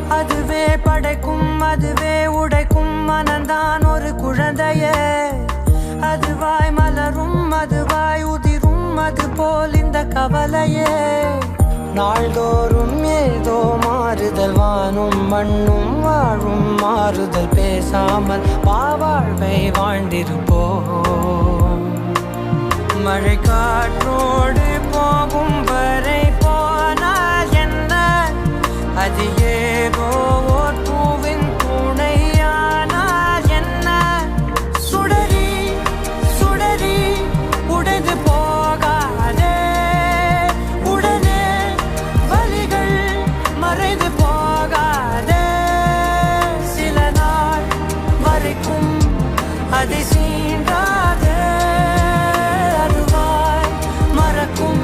அதுவே படைக்கும் அதுவே உடைக்கும் மனந்தான் ஒரு குழந்தையே. அதுவாய் மலரும் அதுவாய் உதிரும் அது போல் இந்த கவலையே. நாள்தோறும் ஏதோ மாறுதல் வானும் மண்ணும் வாழும் மாறுதல் பேசாமல் வாழ்வை வாழ்ந்திருப்போம். மழை காற்றோடு போகும் வரை